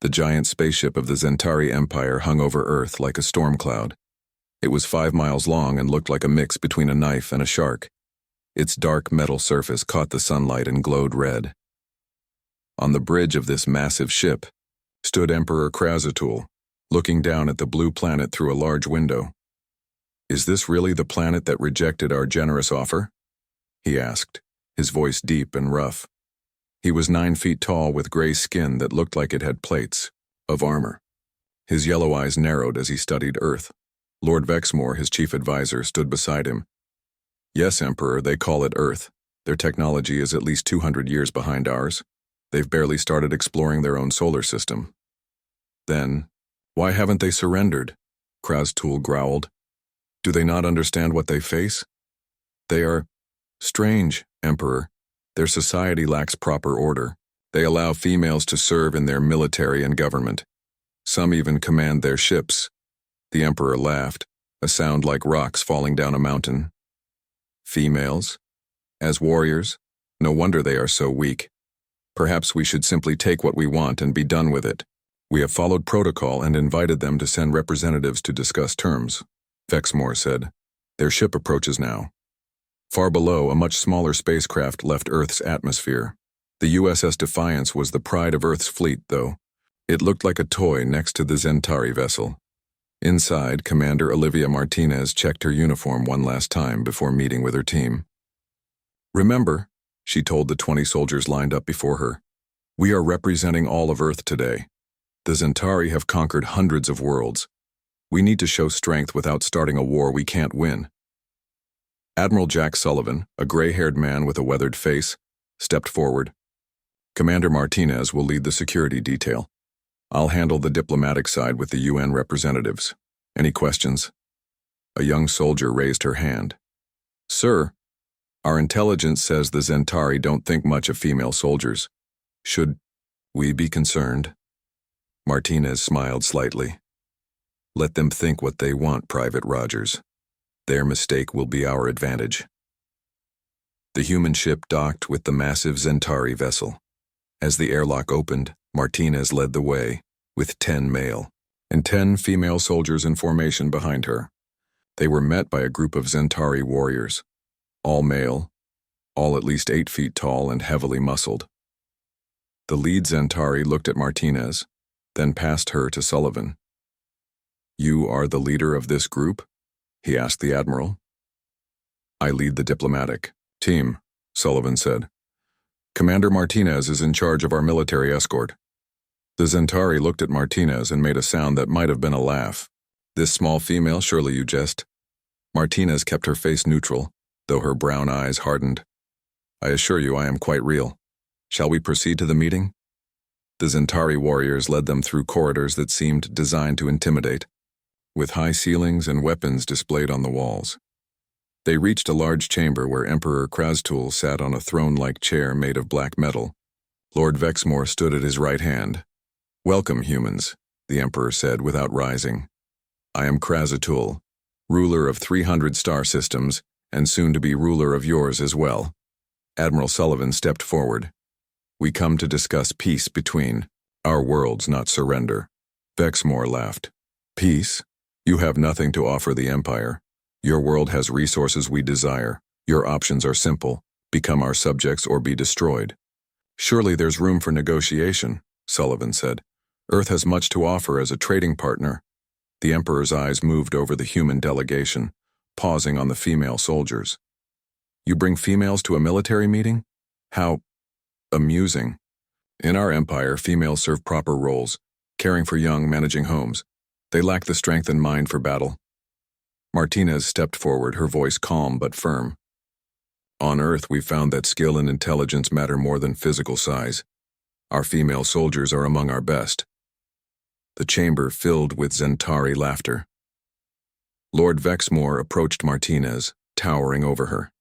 The giant spaceship of the Zentari Empire hung over Earth like a storm cloud. It was 5 miles long and looked like a mix between a knife and a shark. Its dark metal surface caught the sunlight and glowed red. On the bridge of this massive ship stood Emperor Krazatul, looking down at the blue planet through a large window. "Is this really the planet that rejected our generous offer?" he asked, his voice deep and rough. He was 9 feet tall with gray skin that looked like it had plates of armor. His yellow eyes narrowed as he studied Earth. Lord Vexmore, his chief advisor, stood beside him. "Yes, Emperor, they call it Earth. Their technology is at least 200 years behind ours. They've barely started exploring their own solar system." "Then, why haven't they surrendered?" Krazatul growled. "Do they not understand what they face? They are strange, Emperor. Their society lacks proper order. They allow females to serve in their military and government. Some even command their ships." The Emperor laughed, a sound like rocks falling down a mountain. "Females? As warriors? No wonder they are so weak. Perhaps we should simply take what we want and be done with it. We have followed protocol and invited them to send representatives to discuss terms," Vexmore said. "Their ship approaches now." Far below, a much smaller spacecraft left Earth's atmosphere. The USS Defiance was the pride of Earth's fleet, though. It looked like a toy next to the Zentari vessel. Inside, Commander Olivia Martinez checked her uniform one last time before meeting with her team. "Remember," she told the 20 soldiers lined up before her, "we are representing all of Earth today. The Zentari have conquered hundreds of worlds. We need to show strength without starting a war we can't win." Admiral Jack Sullivan, a gray-haired man with a weathered face, stepped forward. "Commander Martinez will lead the security detail. I'll handle the diplomatic side with the UN representatives. Any questions?" A young soldier raised her hand. "Sir, our intelligence says the Zentari don't think much of female soldiers. Should we be concerned?" Martinez smiled slightly. "Let them think what they want, Private Rogers. Their mistake will be our advantage." The human ship docked with the massive Zentari vessel. As the airlock opened, Martinez led the way, with 10 male and 10 female soldiers in formation behind her. They were met by a group of Zentari warriors, all male, all at least 8 feet tall and heavily muscled. The lead Zentari looked at Martinez, then passed her to Sullivan. "You are the leader of this group?" he asked the admiral. "I lead the diplomatic team," Sullivan said. "Commander Martinez is in charge of our military escort." The Zentari looked at Martinez and made a sound that might have been a laugh. "This small female, surely you jest." Martinez kept her face neutral, though her brown eyes hardened. "I assure you I am quite real. Shall we proceed to the meeting?" The Zentari warriors led them through corridors that seemed designed to intimidate, with high ceilings and weapons displayed on the walls. They reached a large chamber where Emperor Krazatul sat on a throne-like chair made of black metal. Lord Vexmore stood at his right hand. "Welcome, humans," the Emperor said without rising. "I am Krazatul, ruler of 300 star systems, and soon to be ruler of yours as well." Admiral Sullivan stepped forward. "We come to discuss peace between our worlds, not surrender." Vexmore laughed. "Peace? You have nothing to offer the Empire. Your world has resources we desire. Your options are simple: become our subjects or be destroyed." "Surely there's room for negotiation," Sullivan said. "Earth has much to offer as a trading partner." The Emperor's eyes moved over the human delegation, pausing on the female soldiers. "You bring females to a military meeting? How amusing. In our empire, females serve proper roles, caring for young, managing homes. They lack the strength and mind for battle." Martinez stepped forward, her voice calm but firm. "On Earth, we found that skill and intelligence matter more than physical size. Our female soldiers are among our best." The chamber filled with Zentari laughter. Lord Vexmore approached Martinez, towering over her.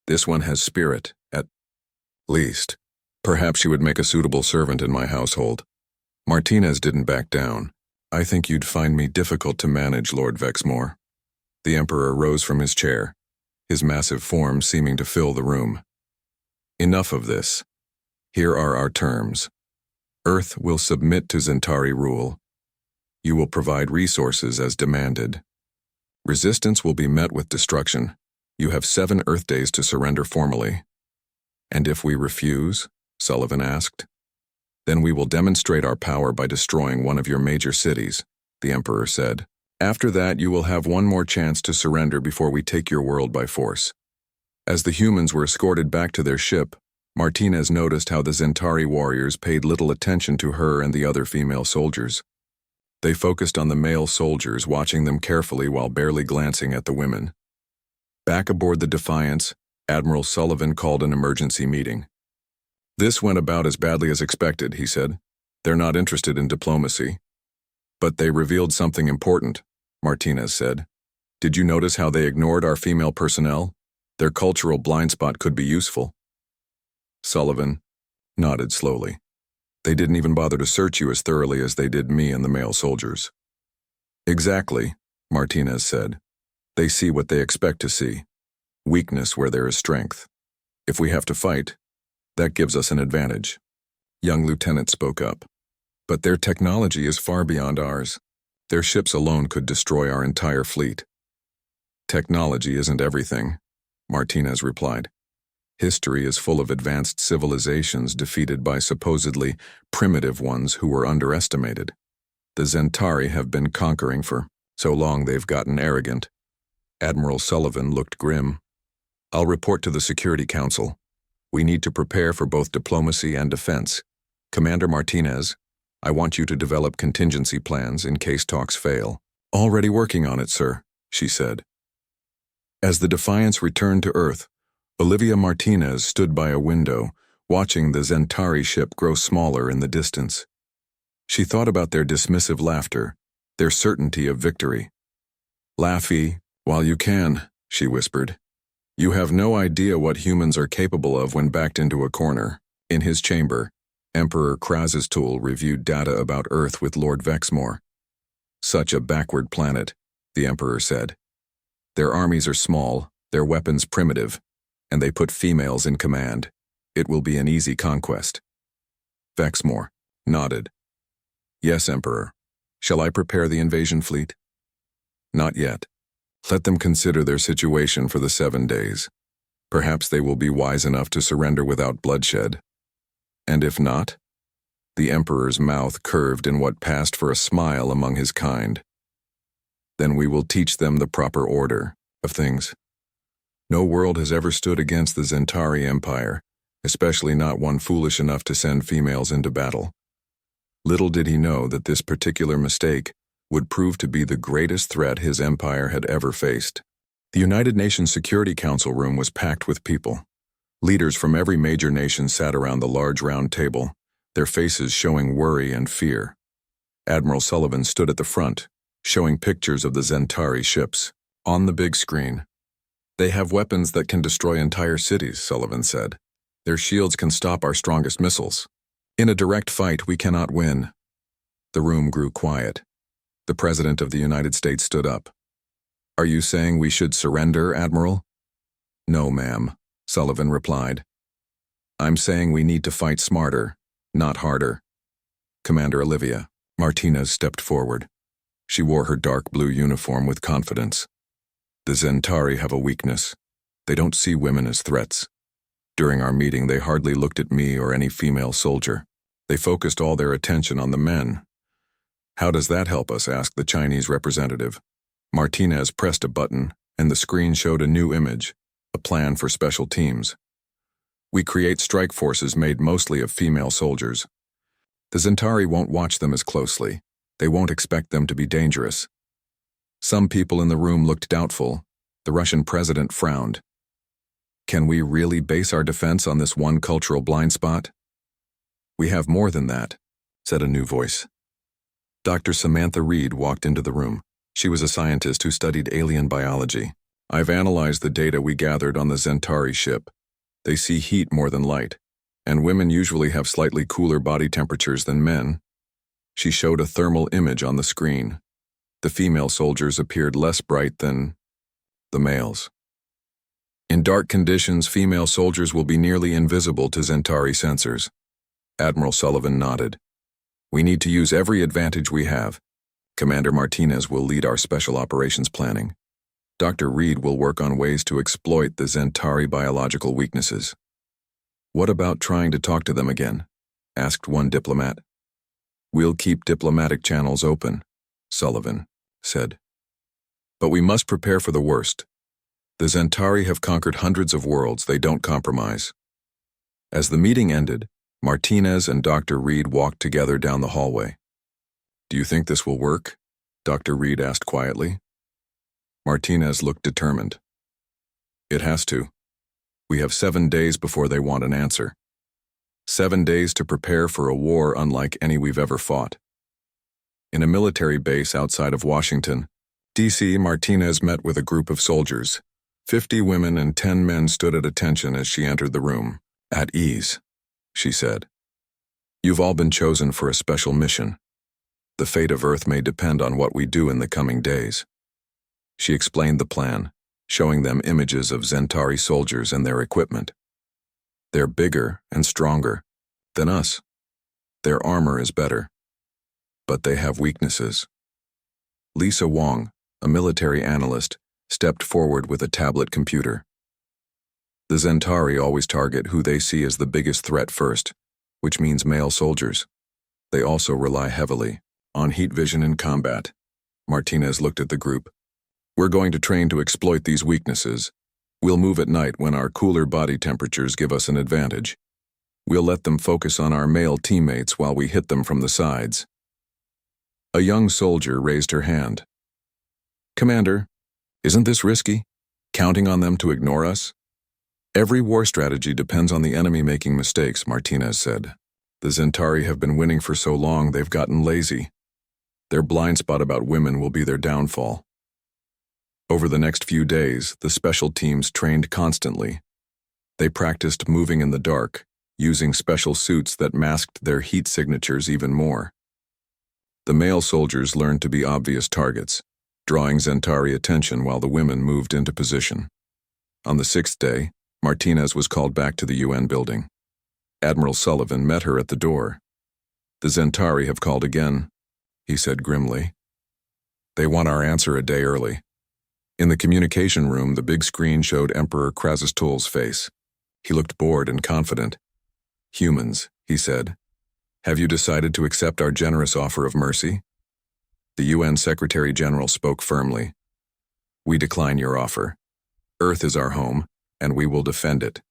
"This one has spirit, at least. Perhaps she would make a suitable servant in my household." Martinez didn't back down. "I think you'd find me difficult to manage, Lord Vexmore." The Emperor rose from his chair, his massive form seeming to fill the room. "Enough of this. Here are our terms. Earth will submit to Zentari rule. You will provide resources as demanded. Resistance will be met with destruction. You have 7 Earth days to surrender formally. And if we refuse, Sullivan asked, then we will demonstrate our power by destroying one of your major cities, the Emperor said. After that, you will have one more chance to surrender before we take your world by force. As the humans were escorted back to their ship, Martinez noticed how the Zentari warriors paid little attention to her and the other female soldiers. They focused on the male soldiers, watching them carefully while barely glancing at the women. Back aboard the Defiance, Admiral Sullivan called an emergency meeting. This went about as badly as expected, he said. They're not interested in diplomacy. But they revealed something important, Martinez said. Did you notice how they ignored our female personnel? Their cultural blind spot could be useful. Sullivan nodded slowly. They didn't even bother to search you as thoroughly as they did me and the male soldiers. Exactly, Martinez said. They see what they expect to see. Weakness where there is strength. If we have to fight, that gives us an advantage. Young lieutenant spoke up. But their technology is far beyond ours. Their ships alone could destroy our entire fleet. Technology isn't everything, Martinez replied. History is full of advanced civilizations defeated by supposedly primitive ones who were underestimated. The Zentari have been conquering for so long they've gotten arrogant. Admiral Sullivan looked grim. I'll report to the Security Council. We need to prepare for both diplomacy and defense. Commander Martinez, I want you to develop contingency plans in case talks fail. Already working on it, sir, she said. As the Defiance returned to Earth, Olivia Martinez stood by a window, watching the Zentari ship grow smaller in the distance. She thought about their dismissive laughter, their certainty of victory. Laughy, while you can, she whispered. You have no idea what humans are capable of when backed into a corner. In his chamber, Emperor Krasistul reviewed data about Earth with Lord Vexmore. Such a backward planet, the Emperor said. Their armies are small, their weapons primitive, and they put females in command. It will be an easy conquest. Vexmore nodded. Yes, Emperor. Shall I prepare the invasion fleet? Not yet. Let them consider their situation for the 7 days. Perhaps they will be wise enough to surrender without bloodshed. And if not? The Emperor's mouth curved in what passed for a smile among his kind. Then we will teach them the proper order of things. No world has ever stood against the Zentari Empire, especially not one foolish enough to send females into battle. Little did he know that this particular mistake would prove to be the greatest threat his empire had ever faced. The United Nations Security Council room was packed with people. Leaders from every major nation sat around the large round table, their faces showing worry and fear. Admiral Sullivan stood at the front, showing pictures of the Zentari ships. On the big screen, they have weapons that can destroy entire cities, Sullivan said. Their shields can stop our strongest missiles. In a direct fight, we cannot win. The room grew quiet. The President of the United States stood up. Are you saying we should surrender, Admiral? No, ma'am, Sullivan replied. I'm saying we need to fight smarter, not harder. Commander Olivia, Martinez stepped forward. She wore her dark blue uniform with confidence. The Zentari have a weakness. They don't see women as threats. During our meeting, they hardly looked at me or any female soldier. They focused all their attention on the men. How does that help us? Asked the Chinese representative. Martinez pressed a button, and the screen showed a new image, a plan for special teams. We create strike forces made mostly of female soldiers. The Zentari won't watch them as closely. They won't expect them to be dangerous. Some people in the room looked doubtful. The Russian president frowned. Can we really base our defense on this one cultural blind spot? We have more than that, said a new voice. Dr. Samantha Reed walked into the room. She was a scientist who studied alien biology. I've analyzed the data we gathered on the Zentari ship. They see heat more than light, and women usually have slightly cooler body temperatures than men. She showed a thermal image on the screen. The female soldiers appeared less bright than the males. In dark conditions, female soldiers will be nearly invisible to Zentari sensors. Admiral Sullivan nodded. We need to use every advantage we have. Commander Martinez will lead our special operations planning. Dr. Reed will work on ways to exploit the Zentari biological weaknesses. What about trying to talk to them again? Asked one diplomat. We'll keep diplomatic channels open, Sullivan said. But we must prepare for the worst. The Zentari have conquered hundreds of worlds. They don't compromise. As the meeting ended, Martinez and Dr. Reed walked together down the hallway. Do you think this will work? Dr. Reed asked quietly. Martinez looked determined. It has to. We have 7 days before they want an answer. 7 days to prepare for a war unlike any we've ever fought. In a military base outside of Washington, D.C., Martinez met with a group of soldiers. 50 women and 10 men stood at attention as she entered the room. At ease, she said. You've all been chosen for a special mission. The fate of Earth may depend on what we do in the coming days. She explained the plan, showing them images of Zentari soldiers and their equipment. They're bigger and stronger than us. Their armor is better. But they have weaknesses. Lisa Wong, a military analyst, stepped forward with a tablet computer. The Zentari always target who they see as the biggest threat first, which means male soldiers. They also rely heavily on heat vision in combat. Martinez looked at the group. We're going to train to exploit these weaknesses. We'll move at night when our cooler body temperatures give us an advantage. We'll let them focus on our male teammates while we hit them from the sides. A young soldier raised her hand. Commander, isn't this risky? Counting on them to ignore us? Every war strategy depends on the enemy making mistakes, Martinez said. The Zentari have been winning for so long they've gotten lazy. Their blind spot about women will be their downfall. Over the next few days, the special teams trained constantly. They practiced moving in the dark, using special suits that masked their heat signatures even more. The male soldiers learned to be obvious targets, drawing Zentari attention while the women moved into position. On the 6th day, Martinez was called back to the UN building. Admiral Sullivan met her at the door. The Zentari have called again, he said grimly. They want our answer a day early. In the communication room, the big screen showed Emperor Krasistul's face. He looked bored and confident. Humans, he said. Have you decided to accept our generous offer of mercy? The UN Secretary General spoke firmly. We decline your offer. Earth is our home, and we will defend it.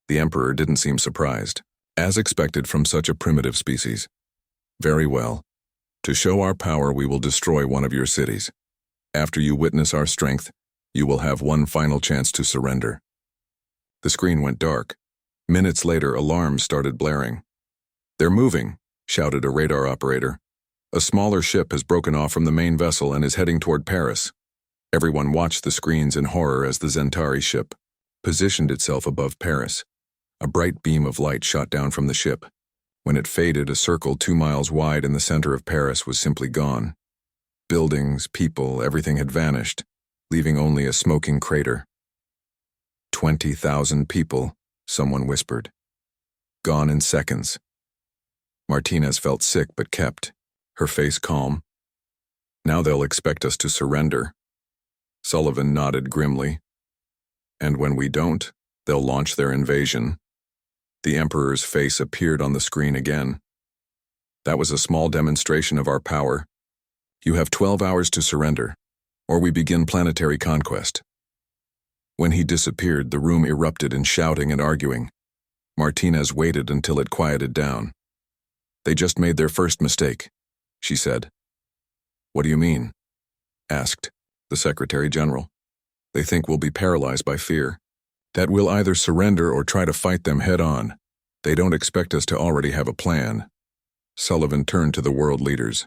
The Emperor didn't seem surprised, as expected from such a primitive species. Very well. To show our power, we will destroy one of your cities. After you witness our strength, you will have one final chance to surrender. The screen went dark. Minutes later, alarms started blaring. They're moving, shouted a radar operator. A smaller ship has broken off from the main vessel and is heading toward Paris. Everyone watched the screens in horror as the Zentari ship positioned itself above Paris. A bright beam of light shot down from the ship. When it faded, a circle 2 miles wide in the center of Paris was simply gone. Buildings, people, everything had vanished, leaving only a smoking crater. 20,000 people, someone whispered. Gone in seconds. Martinez felt sick but kept, her face calm. Now they'll expect us to surrender. Sullivan nodded grimly. And when we don't, they'll launch their invasion. The Emperor's face appeared on the screen again. That was a small demonstration of our power. You have 12 hours to surrender, or we begin planetary conquest. When he disappeared, the room erupted in shouting and arguing. Martinez waited until it quieted down. They just made their first mistake, she said. What do you mean? Asked the Secretary General. They think we'll be paralyzed by fear, that we'll either surrender or try to fight them head-on. They don't expect us to already have a plan. Sullivan turned to the world leaders.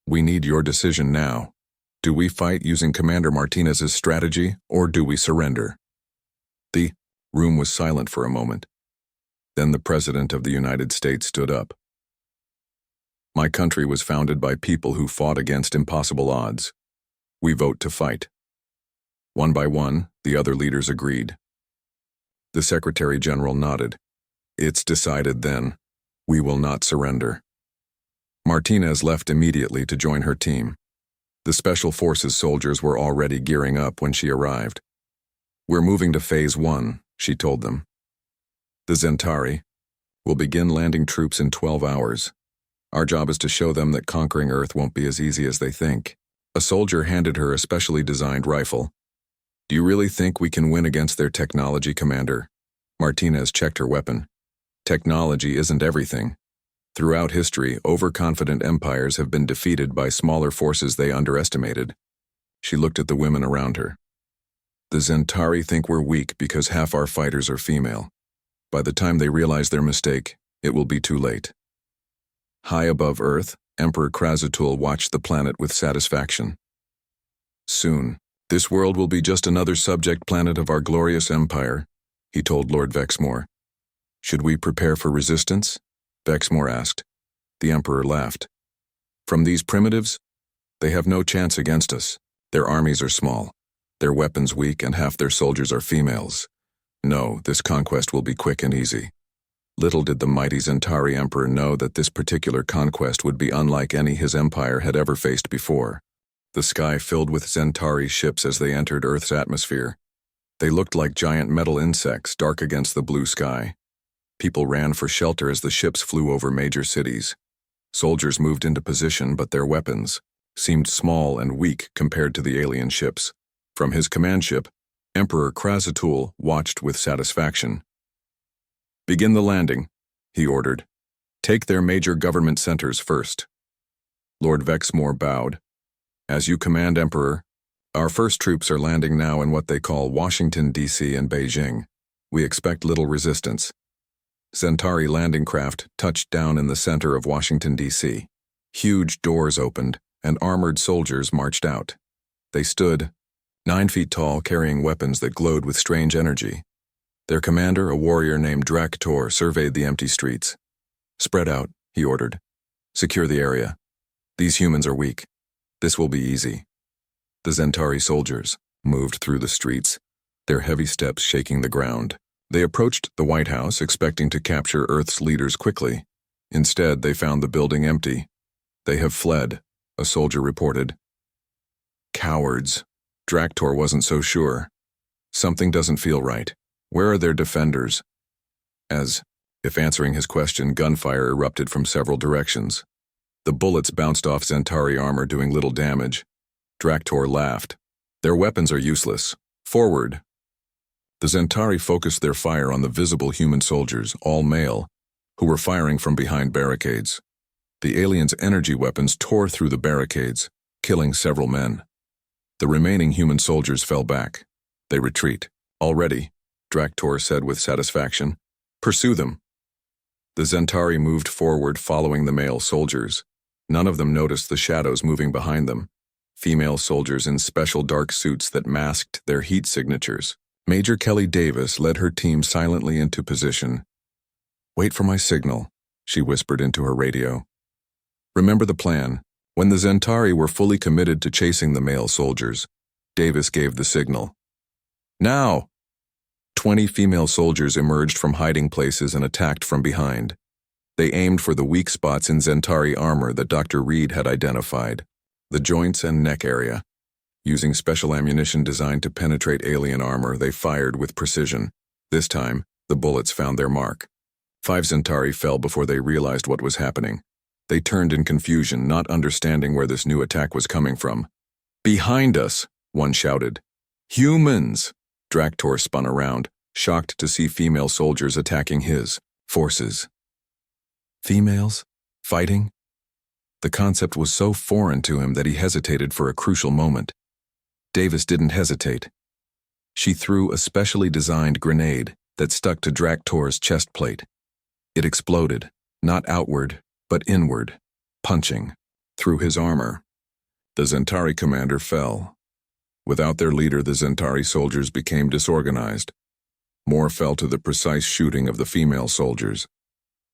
We need your decision now. Do we fight using Commander Martinez's strategy, or do we surrender? The room was silent for a moment. Then the President of the United States stood up. My country was founded by people who fought against impossible odds. We vote to fight. One by one, the other leaders agreed. The Secretary General nodded. It's decided then. We will not surrender. Martinez left immediately to join her team. The Special Forces soldiers were already gearing up when she arrived. "We're moving to Phase 1, she told them. "The Zentari will begin landing troops in 12 hours. Our job is to show them that conquering Earth won't be as easy as they think." A soldier handed her a specially designed rifle. "Do you really think we can win against their technology, Commander?" Martinez checked her weapon. "Technology isn't everything. Throughout history, overconfident empires have been defeated by smaller forces they underestimated." She looked at the women around her. "The Zentari think we're weak because half our fighters are female. By the time they realize their mistake, it will be too late." High above Earth, Emperor Krazatul watched the planet with satisfaction. "Soon, this world will be just another subject planet of our glorious empire," he told Lord Vexmore. "Should we prepare for resistance?" Vexmore asked. The Emperor laughed. "From these primitives? They have no chance against us. Their armies are small, their weapons weak, and half their soldiers are females. No, this conquest will be quick and easy." Little did the mighty Zentari Emperor know that this particular conquest would be unlike any his empire had ever faced before. The sky filled with Zentari ships as they entered Earth's atmosphere. They looked like giant metal insects, dark against the blue sky. People ran for shelter as the ships flew over major cities. Soldiers moved into position, but their weapons seemed small and weak compared to the alien ships. From his command ship, Emperor Krazatul watched with satisfaction. "Begin the landing," he ordered. "Take their major government centers first." Lord Vexmore bowed. "As you command, Emperor. Our first troops are landing now in what they call Washington, D.C. and Beijing. We expect little resistance." Zentari landing craft touched down in the center of Washington, D.C. Huge doors opened, and armored soldiers marched out. They stood, 9 feet tall, carrying weapons that glowed with strange energy. Their commander, a warrior named Draktor, surveyed the empty streets. "Spread out," he ordered. "Secure the area. These humans are weak. This will be easy." The Zentari soldiers moved through the streets, their heavy steps shaking the ground. They approached the White House, expecting to capture Earth's leaders quickly. Instead, they found the building empty. "They have fled," a soldier reported. "Cowards." Draktor wasn't so sure. "Something doesn't feel right. Where are their defenders?" As if answering his question, gunfire erupted from several directions. The bullets bounced off Zentari armor, doing little damage. Draktor laughed. "Their weapons are useless. Forward." The Zentari focused their fire on the visible human soldiers, all male, who were firing from behind barricades. The aliens' energy weapons tore through the barricades, killing several men. The remaining human soldiers fell back. "They retreat." "Already," Draktor said with satisfaction. "Pursue them." The Zentari moved forward, following the male soldiers. None of them noticed the shadows moving behind them. Female soldiers in special dark suits that masked their heat signatures. Major Kelly Davis led her team silently into position. "Wait for my signal," she whispered into her radio. "Remember the plan." When the Zentari were fully committed to chasing the male soldiers, Davis gave the signal. "Now!" 20 female soldiers emerged from hiding places and attacked from behind. They aimed for the weak spots in Zentari armor that Dr. Reed had identified, the joints and neck area. Using special ammunition designed to penetrate alien armor, they fired with precision. This time, the bullets found their mark. 5 Zentari fell before they realized what was happening. They turned in confusion, not understanding where this new attack was coming from. "Behind us!" one shouted. "Humans!" Draktor spun around, shocked to see female soldiers attacking his forces. Females? Fighting? The concept was so foreign to him that he hesitated for a crucial moment. Davis didn't hesitate. She threw a specially designed grenade that stuck to Draktor's chest plate. It exploded, not outward, but inward, punching through his armor. The Zentari commander fell. Without their leader, the Zentari soldiers became disorganized. More fell to the precise shooting of the female soldiers.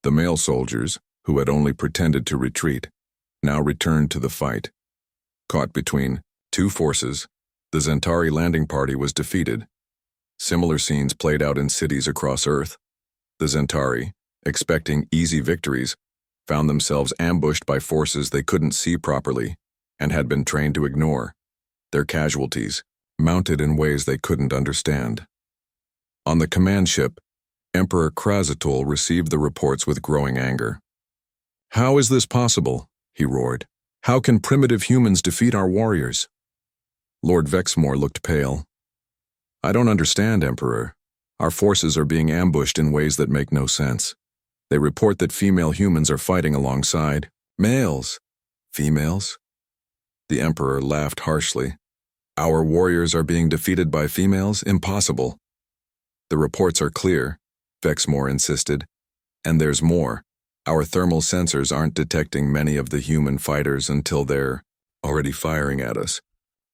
The male soldiers, who had only pretended to retreat, now returned to the fight. Caught between 2 forces, the Zentari landing party was defeated. Similar scenes played out in cities across Earth. The Zentari, expecting easy victories, found themselves ambushed by forces they couldn't see properly and had been trained to ignore, their casualties mounted in ways they couldn't understand. On the command ship, Emperor Krasatul received the reports with growing anger. "How is this possible?" he roared. "How can primitive humans defeat our warriors?" Lord Vexmore looked pale. "I don't understand, Emperor. Our forces are being ambushed in ways that make no sense. They report that female humans are fighting alongside males." "Females?" The Emperor laughed harshly. "Our warriors are being defeated by females? Impossible." "The reports are clear," Vexmore insisted. "And there's more. Our thermal sensors aren't detecting many of the human fighters until they're already firing at us."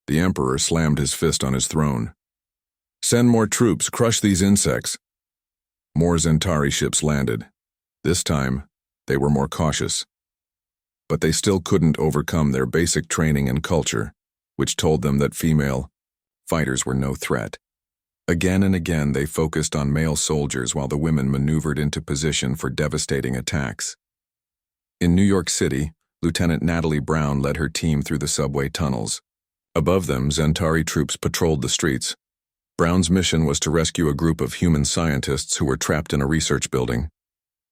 The Emperor slammed his fist on his throne. "Send more troops, crush these insects." More Zentari ships landed. This time, they were more cautious. But they still couldn't overcome their basic training and culture, which told them that female fighters were no threat. Again and again, they focused on male soldiers while the women maneuvered into position for devastating attacks. In New York City, Lieutenant Natalie Brown led her team through the subway tunnels. Above them, Zentari troops patrolled the streets. Brown's mission was to rescue a group of human scientists who were trapped in a research building.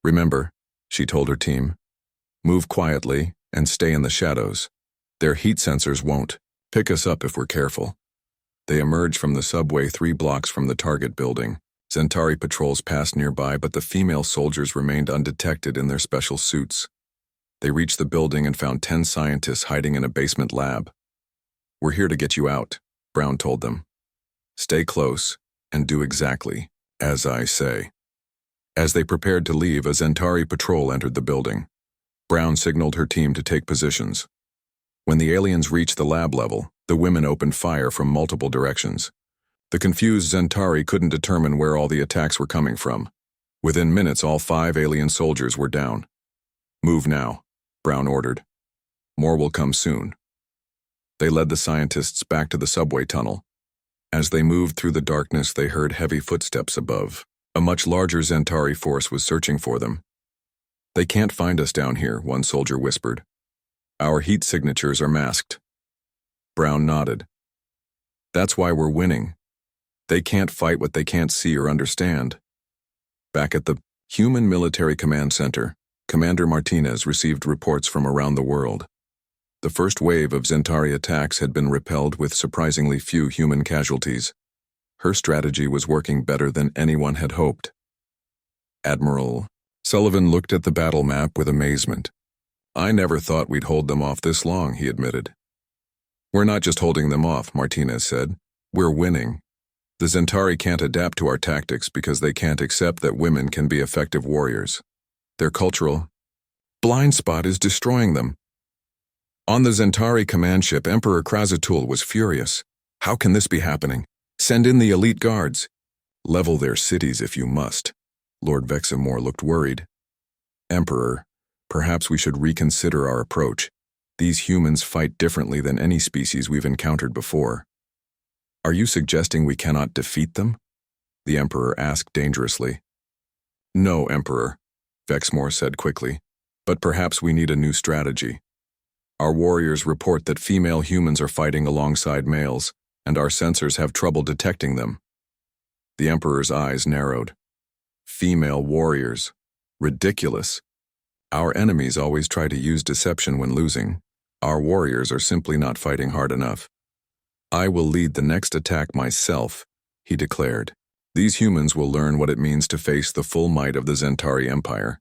"Remember," she told her team, "move quietly and stay in the shadows. Their heat sensors won't pick us up if we're careful." They emerged from the subway 3 blocks from the target building. Zentari patrols passed nearby, but the female soldiers remained undetected in their special suits. They reached the building and found 10 scientists hiding in a basement lab. "We're here to get you out," Brown told them. "Stay close and do exactly as I say." As they prepared to leave, a Zentari patrol entered the building. Brown signaled her team to take positions. When the aliens reached the lab level, the women opened fire from multiple directions. The confused Zentari couldn't determine where all the attacks were coming from. Within minutes, all 5 alien soldiers were down. "Move now," Brown ordered. "More will come soon." They led the scientists back to the subway tunnel. As they moved through the darkness, they heard heavy footsteps above. A much larger Zentari force was searching for them. "They can't find us down here," one soldier whispered. "Our heat signatures are masked." Brown nodded. "That's why we're winning. They can't fight what they can't see or understand." Back at the Human Military Command Center, Commander Martinez received reports from around the world. The first wave of Zentari attacks had been repelled with surprisingly few human casualties. Her strategy was working better than anyone had hoped. Admiral Sullivan looked at the battle map with amazement. "I never thought we'd hold them off this long," he admitted. "We're not just holding them off," Martinez said. "We're winning. The Zentari can't adapt to our tactics because they can't accept that women can be effective warriors. Their cultural blind spot is destroying them." On the Zentari command ship, Emperor Krasatul was furious. "How can this be happening? Send in the elite guards. Level their cities if you must." Lord Vexamore looked worried. "Emperor, perhaps we should reconsider our approach. These humans fight differently than any species we've encountered before." "Are you suggesting we cannot defeat them?" the Emperor asked dangerously. "No, Emperor," Vexmore said quickly, "but perhaps we need a new strategy. Our warriors report that female humans are fighting alongside males, and our sensors have trouble detecting them." The Emperor's eyes narrowed. "Female warriors. Ridiculous. Our enemies always try to use deception when losing. Our warriors are simply not fighting hard enough." "I will lead the next attack myself," he declared. "These humans will learn what it means to face the full might of the Zentari Empire."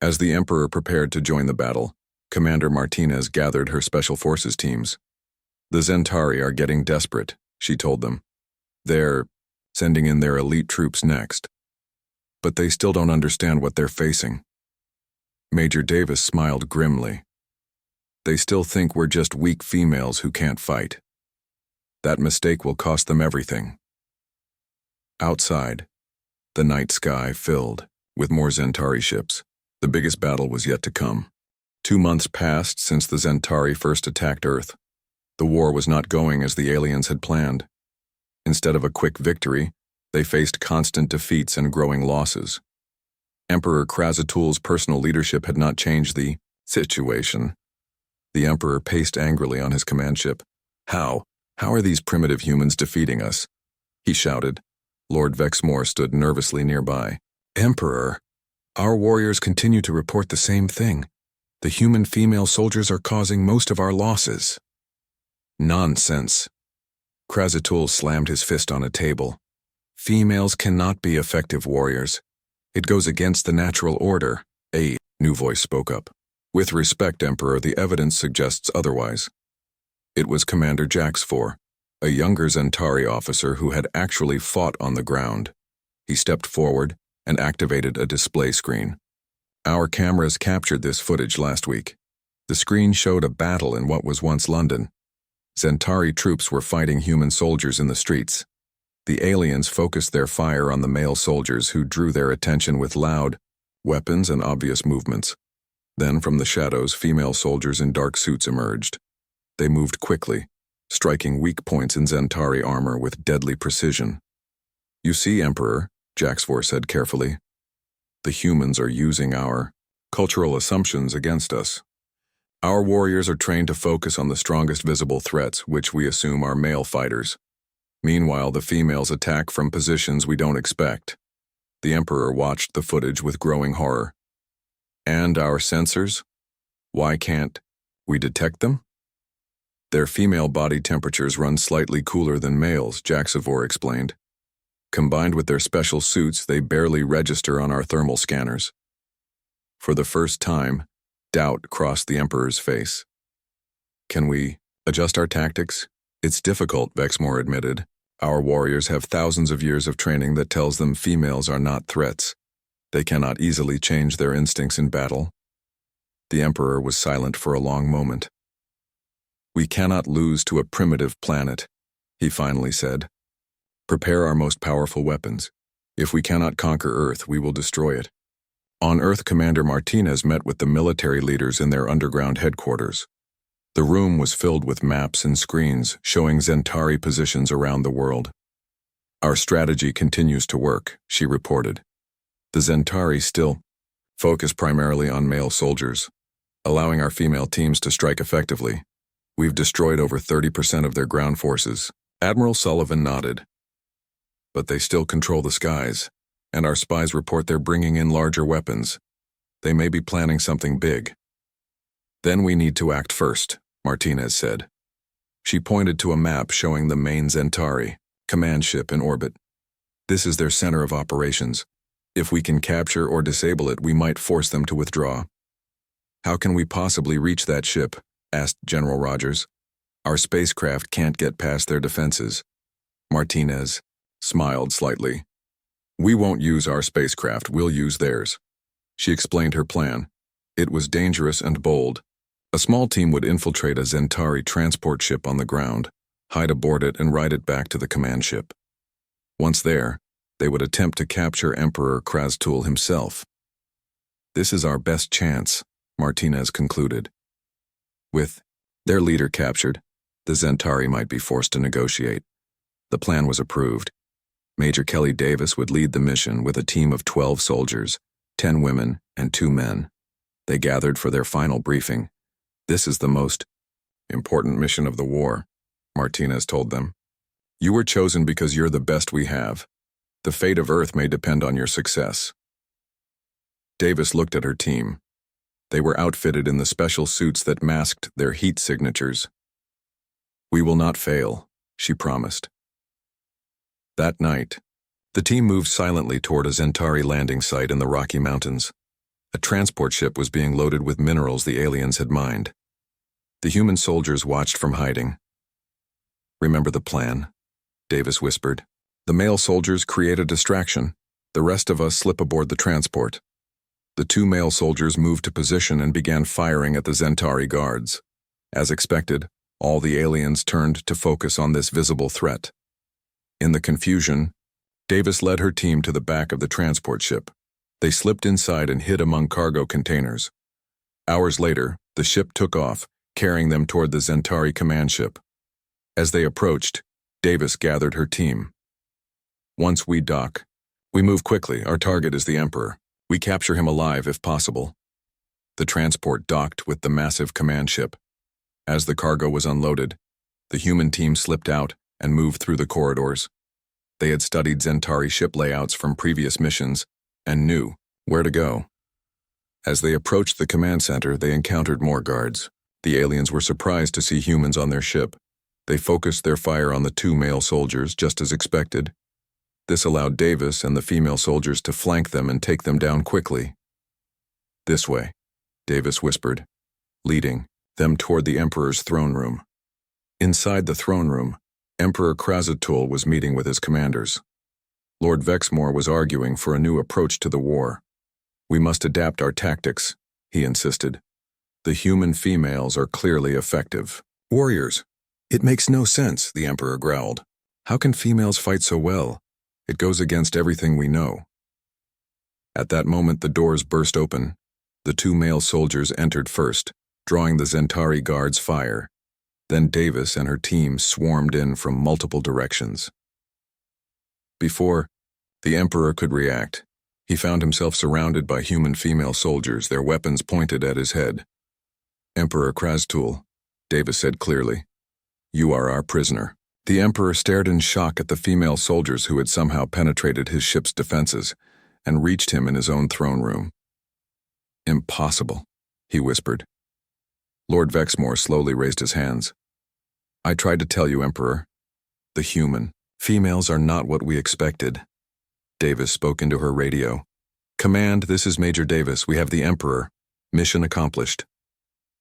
As the Emperor prepared to join the battle, Commander Martinez gathered her Special Forces teams. "The Zentari are getting desperate," she told them. "They're sending in their elite troops next. But they still don't understand what they're facing." Major Davis smiled grimly. "They still think we're just weak females who can't fight. That mistake will cost them everything." Outside, the night sky filled with more Zentari ships. The biggest battle was yet to come. 2 months passed since the Zentari first attacked Earth. The war was not going as the aliens had planned. Instead of a quick victory, they faced constant defeats and growing losses. Emperor Krasatul's personal leadership had not changed the situation. The Emperor paced angrily on his command ship. How? How are these primitive humans defeating us? He shouted. Lord Vexmore stood nervously nearby. Emperor, our warriors continue to report the same thing. The human female soldiers are causing most of our losses. Nonsense. Krasatul slammed his fist on a table. Females cannot be effective warriors. It goes against the natural order. A new voice spoke up. With respect, Emperor, the evidence suggests otherwise. It was Commander Jaxfor, a younger Zentari officer who had actually fought on the ground. He stepped forward and activated a display screen. Our cameras captured this footage last week. The screen showed a battle in what was once London. Zentari troops were fighting human soldiers in the streets. The aliens focused their fire on the male soldiers who drew their attention with loud weapons and obvious movements. Then from the shadows, female soldiers in dark suits emerged. They moved quickly, striking weak points in Zentari armor with deadly precision. You see, Emperor, Jaxfor said carefully, the humans are using our cultural assumptions against us. Our warriors are trained to focus on the strongest visible threats, which we assume are male fighters. Meanwhile, the females attack from positions we don't expect. The Emperor watched the footage with growing horror. And our sensors? Why can't we detect them? Their female body temperatures run slightly cooler than males, Jaxavor explained. Combined with their special suits, they barely register on our thermal scanners. For the first time, doubt crossed the Emperor's face. Can we adjust our tactics? It's difficult, Vexmore admitted. Our warriors have thousands of years of training that tells them females are not threats. They cannot easily change their instincts in battle. The Emperor was silent for a long moment. We cannot lose to a primitive planet, he finally said. Prepare our most powerful weapons. If we cannot conquer Earth, we will destroy it. On Earth, Commander Martinez met with the military leaders in their underground headquarters. The room was filled with maps and screens showing Zentari positions around the world. Our strategy continues to work, she reported. The Zentari still focus primarily on male soldiers, allowing our female teams to strike effectively. We've destroyed over 30% of their ground forces. Admiral Sullivan nodded. But they still control the skies, and our spies report they're bringing in larger weapons. They may be planning something big. Then we need to act first, Martinez said. She pointed to a map showing the main Zentari command ship in orbit. This is their center of operations. If we can capture or disable it, we might force them to withdraw. How can we possibly reach that ship? Asked General Rogers. Our spacecraft can't get past their defenses. Martinez smiled slightly. We won't use our spacecraft, we'll use theirs. She explained her plan. It was dangerous and bold. A small team would infiltrate a Zentari transport ship on the ground, hide aboard it and ride it back to the command ship. Once there, they would attempt to capture Emperor Krasatul himself. This is our best chance, Martinez concluded. With their leader captured, the Zentari might be forced to negotiate. The plan was approved. Major Kelly Davis would lead the mission with a team of 12 soldiers, 10 women, and 2 men. They gathered for their final briefing. This is the most important mission of the war, Martinez told them. You were chosen because you're the best we have. The fate of Earth may depend on your success. Davis looked at her team. They were outfitted in the special suits that masked their heat signatures. We will not fail, she promised. That night, the team moved silently toward a Zentari landing site in the Rocky Mountains. A transport ship was being loaded with minerals the aliens had mined. The human soldiers watched from hiding. Remember the plan, Davis whispered. The male soldiers create a distraction. The rest of us slip aboard the transport. The 2 male soldiers moved to position and began firing at the Zentari guards. As expected, all the aliens turned to focus on this visible threat. In the confusion, Davis led her team to the back of the transport ship. They slipped inside and hid among cargo containers. Hours later, the ship took off, carrying them toward the Zentari command ship. As they approached, Davis gathered her team. Once we dock, we move quickly. Our target is the Emperor. We capture him alive if possible. The transport docked with the massive command ship. As the cargo was unloaded, the human team slipped out and moved through the corridors. They had studied Zentari ship layouts from previous missions and knew where to go. As they approached the command center, they encountered more guards. The aliens were surprised to see humans on their ship. They focused their fire on the two male soldiers, just as expected. This allowed Davis and the female soldiers to flank them and take them down quickly. "This way," Davis whispered, leading them toward the Emperor's throne room. Inside the throne room, Emperor Krazatul was meeting with his commanders. Lord Vexmore was arguing for a new approach to the war. "We must adapt our tactics," he insisted. "The human females are clearly effective. Warriors. It makes no sense," the Emperor growled. "How can females fight so well? It goes against everything we know." At that moment, the doors burst open. The two male soldiers entered first, drawing the Zentari guards' fire. Then Davis and her team swarmed in from multiple directions. Before the Emperor could react, he found himself surrounded by human female soldiers, their weapons pointed at his head. "Emperor Krazatul," Davis said clearly, "you are our prisoner." The Emperor stared in shock at the female soldiers who had somehow penetrated his ship's defenses and reached him in his own throne room. "Impossible," he whispered. Lord Vexmore slowly raised his hands. "I tried to tell you, Emperor. The human females are not what we expected." Davis spoke into her radio. "Command, this is Major Davis. We have the Emperor. Mission accomplished."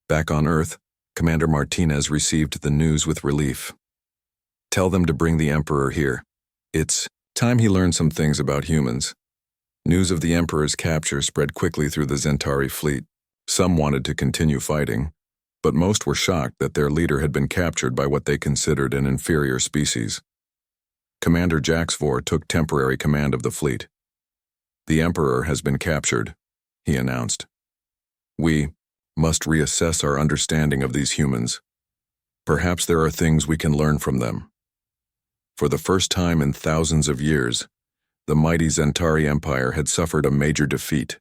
Back on Earth, Commander Martinez received the news with relief. "Tell them to bring the Emperor here. It's time he learned some things about humans." News of the Emperor's capture spread quickly through the Zentari fleet. Some wanted to continue fighting, but most were shocked that their leader had been captured by what they considered an inferior species. Commander Jaxvor took temporary command of the fleet. "The Emperor has been captured," he announced. "We must reassess our understanding of these humans. Perhaps there are things we can learn from them." For the first time in thousands of years, the mighty Zentari Empire had suffered a major defeat.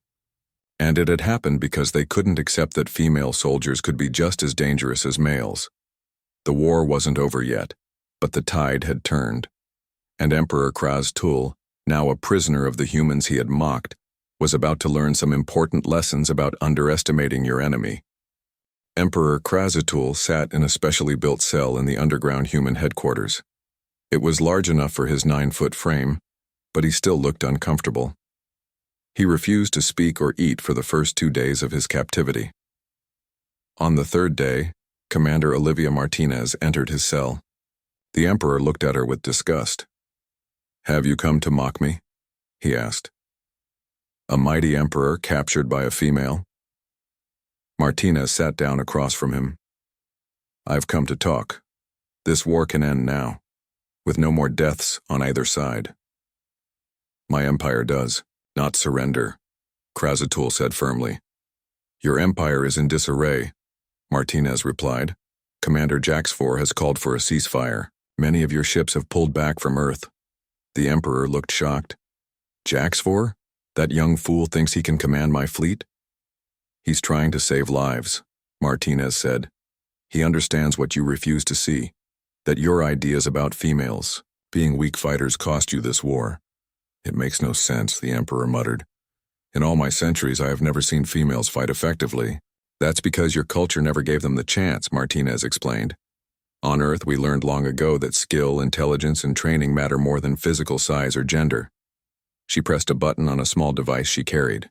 And it had happened because they couldn't accept that female soldiers could be just as dangerous as males. The war wasn't over yet, but the tide had turned. And Emperor Krazatul, now a prisoner of the humans he had mocked, was about to learn some important lessons about underestimating your enemy. Emperor Krazatul sat in a specially built cell in the underground human headquarters. It was large enough for his 9-foot frame, but he still looked uncomfortable. He refused to speak or eat for the first 2 days of his captivity. On the third day, Commander Olivia Martinez entered his cell. The Emperor looked at her with disgust. "Have you come to mock me?" he asked. "A mighty emperor captured by a female?" Martinez sat down across from him. "I've come to talk. This war can end now, with no more deaths on either side." "My empire does not surrender," Krazatul said firmly. "Your empire is in disarray," Martinez replied. "Commander Jaxvor has called for a ceasefire. Many of your ships have pulled back from Earth." The Emperor looked shocked. "Jaxvor? That young fool thinks he can command my fleet?" "He's trying to save lives," Martinez said. "He understands what you refuse to see, that your ideas about females, being weak fighters, cost you this war." "It makes no sense," the Emperor muttered. "In all my centuries, I have never seen females fight effectively." "That's because your culture never gave them the chance," Martinez explained. "On Earth, we learned long ago that skill, intelligence, and training matter more than physical size or gender." She pressed a button on a small device she carried.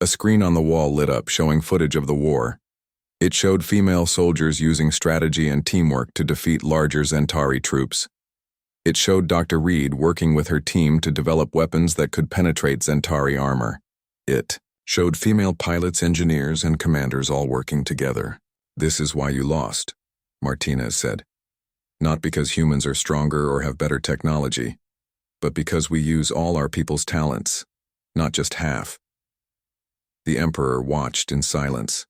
A screen on the wall lit up, showing footage of the war. It showed female soldiers using strategy and teamwork to defeat larger Zentari troops. It showed Dr. Reed working with her team to develop weapons that could penetrate Zentari armor. It showed female pilots, engineers, and commanders all working together. "This is why you lost," Martinez said. "Not because humans are stronger or have better technology, but because we use all our people's talents, not just half." The Emperor watched in silence.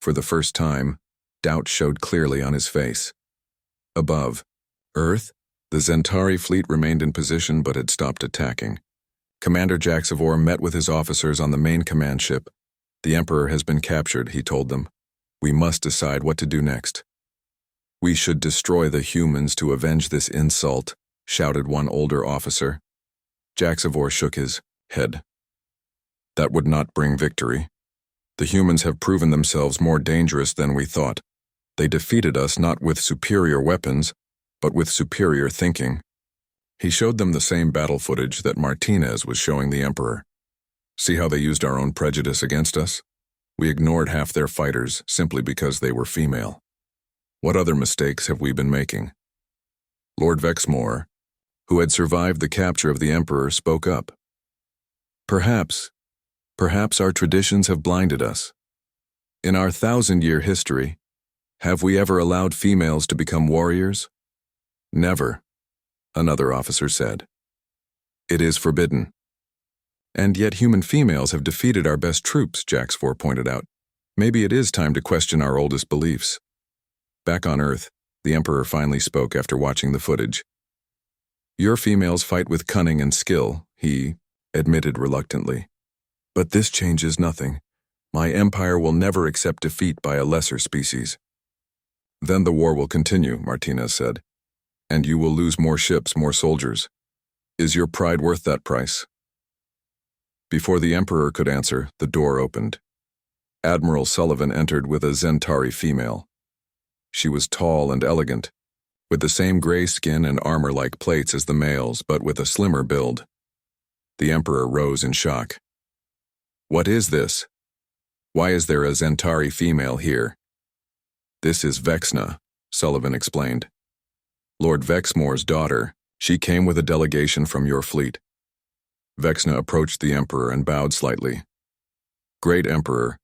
For the first time, doubt showed clearly on his face. Above Earth, the Zentari fleet remained in position but had stopped attacking. Commander HFY met with his officers on the main command ship. The Emperor has been captured, he told them. We must decide what to do next. We should destroy the humans to avenge this insult, shouted one older officer. HFY shook his head. That would not bring victory. The humans have proven themselves more dangerous than we thought. They defeated us not with superior weapons, but with superior thinking. He showed them the same battle footage that Martinez was showing the Emperor. See how they used our own prejudice against us? We ignored half their fighters simply because they were female. What other mistakes have we been making? Lord Vexmore, who had survived the capture of the Emperor, spoke up. Perhaps our traditions have blinded us. In our 1,000-year history, have we ever allowed females to become warriors? Never, another officer said. It is forbidden. And yet human females have defeated our best troops, HFY pointed out. Maybe it is time to question our oldest beliefs. Back on Earth, the Emperor finally spoke after watching the footage. Your females fight with cunning and skill, he admitted reluctantly. But this changes nothing. My empire will never accept defeat by a lesser species. Then the war will continue, Martinez said. And you will lose more ships, more soldiers. Is your pride worth that price? Before the Emperor could answer, the door opened. Admiral Sullivan entered with a Zentari female. She was tall and elegant, with the same gray skin and armor-like plates as the males, but with a slimmer build. The Emperor rose in shock. What is this? Why is there a Zentari female here? This is Vexna, Sullivan explained. Lord Vexmore's daughter. She came with a delegation from your fleet. Vexna approached the Emperor and bowed slightly. Great Emperor,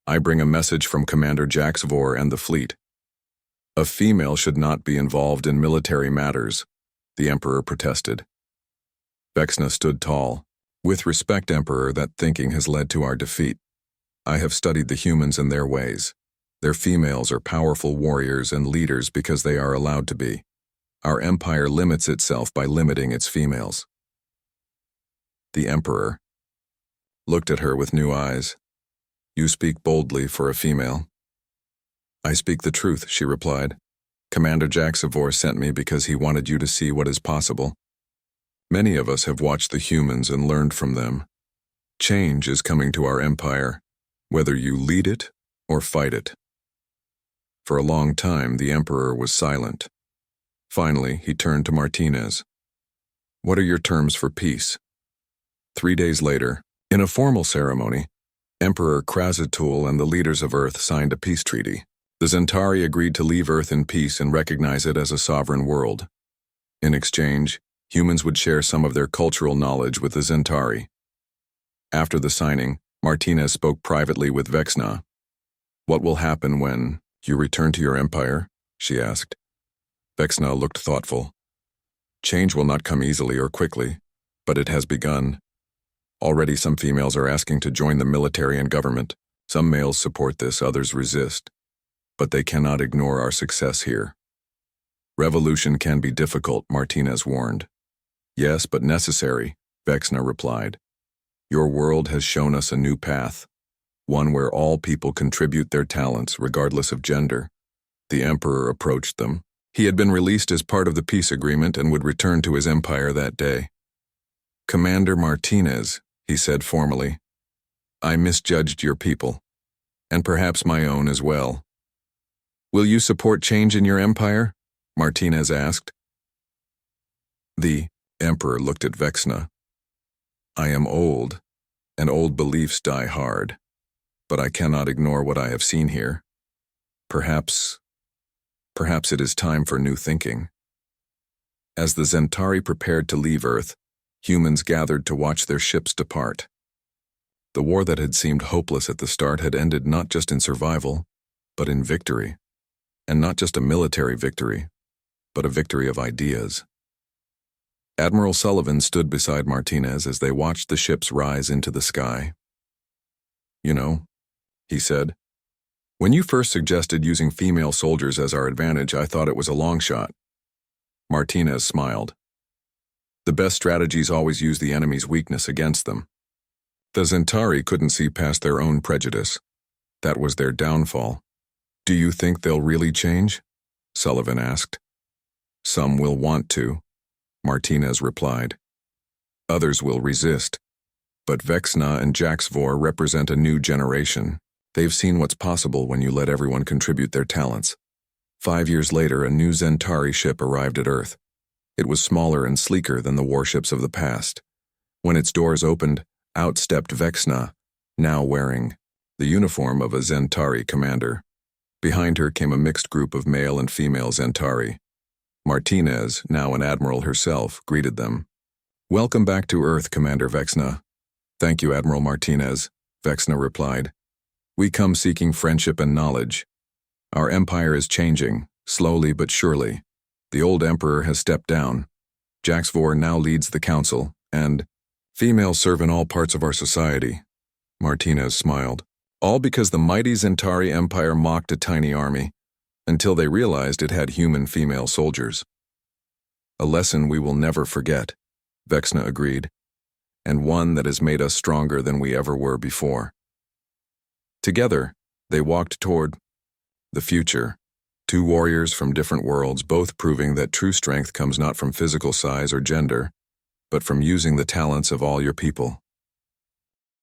I bring a message from Commander HFY and the fleet. A female should not be involved in military matters, the Emperor protested. Vexna stood tall. With respect, Emperor, that thinking has led to our defeat. I have studied the humans and their ways. Their females are powerful warriors and leaders because they are allowed to be. Our empire limits itself by limiting its females. The Emperor looked at her with new eyes. You speak boldly for a female. I speak the truth, she replied. Commander HFY sent me because he wanted you to see what is possible. Many of us have watched the humans and learned from them. Change is coming to our empire, whether you lead it or fight it. For a long time, the Emperor was silent. Finally, he turned to Martinez. What are your terms for peace? 3 days later, in a formal ceremony, Emperor Krazatul and the leaders of Earth signed a peace treaty. The Zentari agreed to leave Earth in peace and recognize it as a sovereign world. In exchange, humans would share some of their cultural knowledge with the Zentari. After the signing, Martinez spoke privately with Vexna. What will happen when you return to your empire? She asked. Vexna looked thoughtful. Change will not come easily or quickly, but it has begun. Already some females are asking to join the military and government. Some males support this, others resist. But they cannot ignore our success here. Revolution can be difficult, Martinez warned. Yes, but necessary, Vexna replied. Your world has shown us a new path, one where all people contribute their talents regardless of gender. The Emperor approached them. He had been released as part of the peace agreement and would return to his empire that day. Commander Martinez, he said formally, I misjudged your people, and perhaps my own as well. Will you support change in your empire? Martinez asked. The Emperor looked at Vexna. I am old, and old beliefs die hard, but I cannot ignore what I have seen here. Perhaps it is time for new thinking. As the Zentari prepared to leave Earth, humans gathered to watch their ships depart. The war that had seemed hopeless at the start had ended not just in survival, but in victory. And not just a military victory, but a victory of ideas. Admiral Sullivan stood beside Martinez as they watched the ships rise into the sky. You know, he said, when you first suggested using female soldiers as our advantage, I thought it was a long shot. Martinez smiled. The best strategies always use the enemy's weakness against them. The Zentari couldn't see past their own prejudice. That was their downfall. Do you think they'll really change? Sullivan asked. Some will want to, Martinez replied. Others will resist. But Vexna and Jaxvor represent a new generation. They've seen what's possible when you let everyone contribute their talents. 5 years later, a new Zentari ship arrived at Earth. It was smaller and sleeker than the warships of the past. When its doors opened, out stepped Vexna, now wearing the uniform of a Zentari commander. Behind her came a mixed group of male and female Zentari. Martinez, now an admiral herself, greeted them. Welcome back to Earth, Commander Vexna. Thank you, Admiral Martinez, Vexna replied. We come seeking friendship and knowledge. Our empire is changing, slowly but surely. The old emperor has stepped down. Jaxvor now leads the council, and females serve in all parts of our society. Martinez smiled. All because the mighty Zentari Empire mocked a tiny army, until they realized it had human female soldiers. A lesson we will never forget, Vexna agreed, and one that has made us stronger than we ever were before. Together, they walked toward the future, two warriors from different worlds, both proving that true strength comes not from physical size or gender, but from using the talents of all your people.